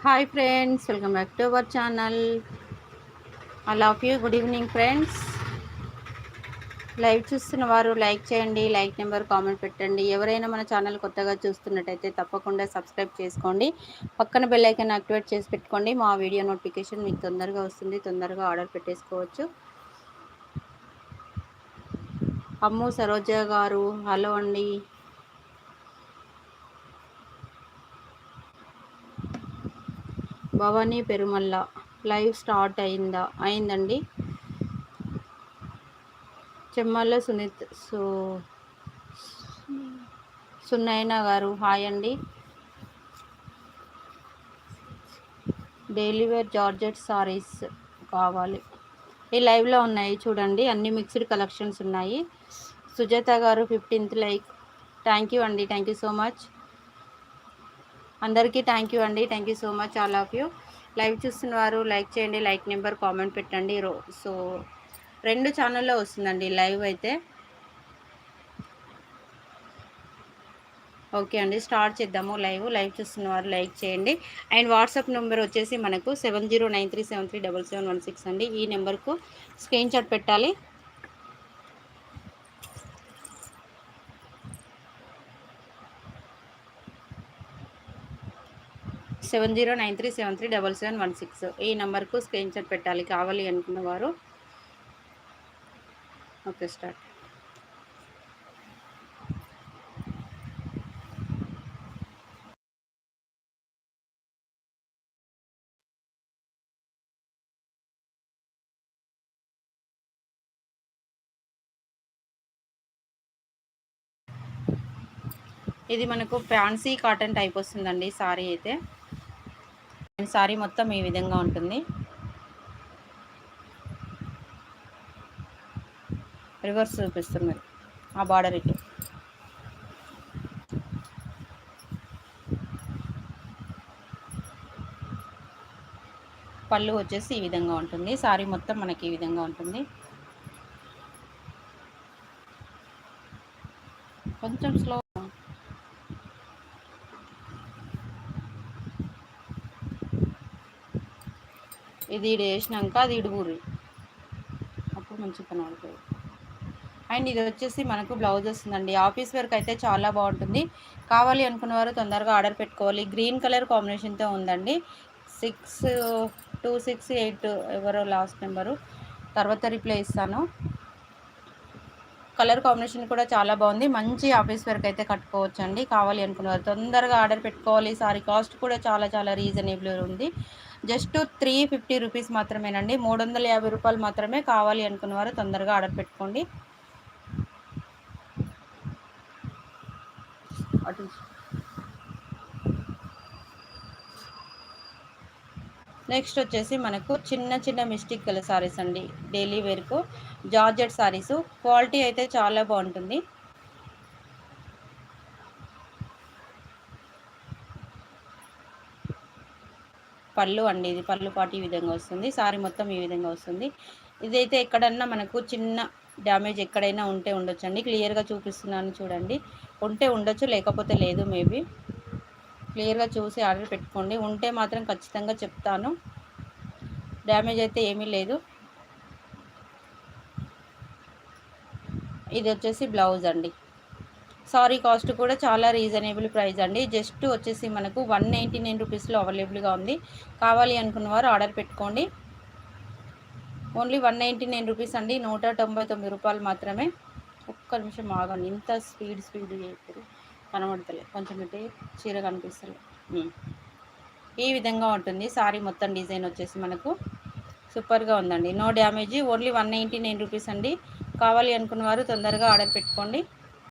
Hi friends, welcome back to our channel. I love you. Good evening friends. Live చూస్తున్న వారు like చేయండి, like number comment పెట్టండి. ఎవరైనా మన ఛానల్ కొత్తగా చూస్తున్నట్టయితే తప్పకుండా సబ్స్క్రైబ్ చేసుకోండి. పక్కన బెల్ ఐకాన్ యాక్టివేట్ చేసి పెట్టుకోండి. మా వీడియో నోటిఫికేషన్ మీకు తొందరగా వస్తుంది. తొందరగా ఆర్డర్ పెట్టేసుకోవచ్చు. అమ్ము సరోజ గారు హలో అండి. భవానీ పెరుమల్ల లైవ్ స్టార్ట్ అయిందండి. చెమ్మల్ల సున్నయ్య గారు హాయ్ అండి. డైలీ వేర్ జార్జెట్ సారీస్ కావాలి. ఈ లైవ్లో ఉన్నాయి చూడండి, అన్ని మిక్స్డ్ కలెక్షన్స్ ఉన్నాయి. సుజాత గారు 15th లైక్. థ్యాంక్ యూ అండి, థ్యాంక్ యూ సో మచ్. అందరికీ థ్యాంక్ యూ అండి, thank you so much all of you. Live చూస్తున్న వారు లైక్ చేయండి, లైక్ నెంబర్ కామెంట్ పెట్టండి. సో 2 ఛానల్లో వస్తుందండి లైవ్ అయితే. ఓకే అండి, స్టార్ట్ చేద్దాము. లైవ్ చూస్తున్న వారు లైక్ చేయండి. అండ్ వాట్సాప్ నెంబర్ వచ్చేసి మనకు 7093737716 అండి. ఈ నెంబర్కు స్క్రీన్ షాట్ పెట్టాలి. సెవెన్ 7093737716 ఈ నెంబర్కు స్క్రీన్ షాట్ పెట్టాలి కావాలి అనుకున్న వారు. Okay, start. ఇది మనకు ఫ్యాన్సీ కాటన్ టైప్ వస్తుందండి సారీ అయితే. సారీ మొత్తం ఈ విధంగా ఉంటుంది. రివర్స్ చూపిస్తున్నారు ఆ బార్డర్ ఇటు. పళ్ళు వచ్చేసి ఈ విధంగా ఉంటుంది. సారీ మొత్తం మనకి ఈ విధంగా ఉంటుంది. కొంచెం స్లో. ఇది ఇడు వేసినాక అది ఇడుగురి, అప్పుడు మంచి పని అవుతుంది. అండ్ ఇది వచ్చేసి మనకు బ్లౌజ్ వస్తుందండి. ఆఫీస్ వర్క్ అయితే చాలా బాగుంటుంది. కావాలి అనుకున్న వారు తొందరగా ఆర్డర్ పెట్టుకోవాలి. గ్రీన్ కలర్ కాంబినేషన్తో ఉందండి. 6268 ఎవరో లాస్ట్ నెంబరు, తర్వాత రిప్లై ఇస్తాను. కలర్ కాంబినేషన్ కూడా చాలా బాగుంది. మంచి ఆఫీస్ వర్క్ అయితే కట్టుకోవచ్చు అండి. కావాలి అనుకున్నవారు తొందరగా ఆర్డర్ పెట్టుకోవాలి. సారీ కాస్ట్ కూడా చాలా చాలా రీజనబుల్ ఉంది. జస్ట్ 350 రూపీస్ మాత్రమేనండి. 350 రూపాయలు మాత్రమే. కావాలి అనుకున్నవారు తొందరగా ఆర్డర్ పెట్టుకోండి. నెక్స్ట్ వచ్చేసి మనకు చిన్న చిన్న మిస్టిక్ కలర్ సారీస్ అండి. డైలీ వేర్కు జార్జెట్ సారీస్. క్వాలిటీ అయితే చాలా బాగుంటుంది. పళ్ళు అండి, ఇది పళ్ళు పాటు ఈ విధంగా వస్తుంది. సారీ మొత్తం ఈ విధంగా వస్తుంది. ఇదైతే ఎక్కడన్నా మనకు చిన్న డ్యామేజ్ ఎక్కడైనా ఉంటే ఉండొచ్చండి. క్లియర్గా చూపిస్తున్నాను చూడండి. ఉంటే ఉండొచ్చు, లేకపోతే లేదు. మేబీ క్లియర్గా చూసి ఆర్డర్ పెట్టుకోండి. ఉంటే మాత్రం ఖచ్చితంగా చెప్తాను. డ్యామేజ్ అయితే ఏమీ లేదు. ఇది వచ్చేసి బ్లౌజ్ అండి. సారీ కాస్ట్ కూడా చాలా రీజనబుల్ ప్రైస్ అండి. జస్ట్ వచ్చేసి మనకు 199 రూపీస్లో అవైలబుల్గా ఉంది. కావాలి అనుకున్న వారు ఆర్డర్ పెట్టుకోండి. ఓన్లీ 199 రూపీస్ అండి. 199 రూపాయలు మాత్రమే. ఒక్క నిమిషం ఆగండి. ఇంత స్పీడ్ ఇప్పుడు కనబడతలే, కొంచెం అయితే చీర కనిపిస్తలే. ఈ విధంగా ఉంటుంది సారీ మొత్తం. డిజైన్ వచ్చేసి మనకు సూపర్గా ఉందండి. No damage. ఓన్లీ 199 రూపీస్ అండి. కావాలి అనుకున్న వారు తొందరగా ఆర్డర్ పెట్టుకోండి.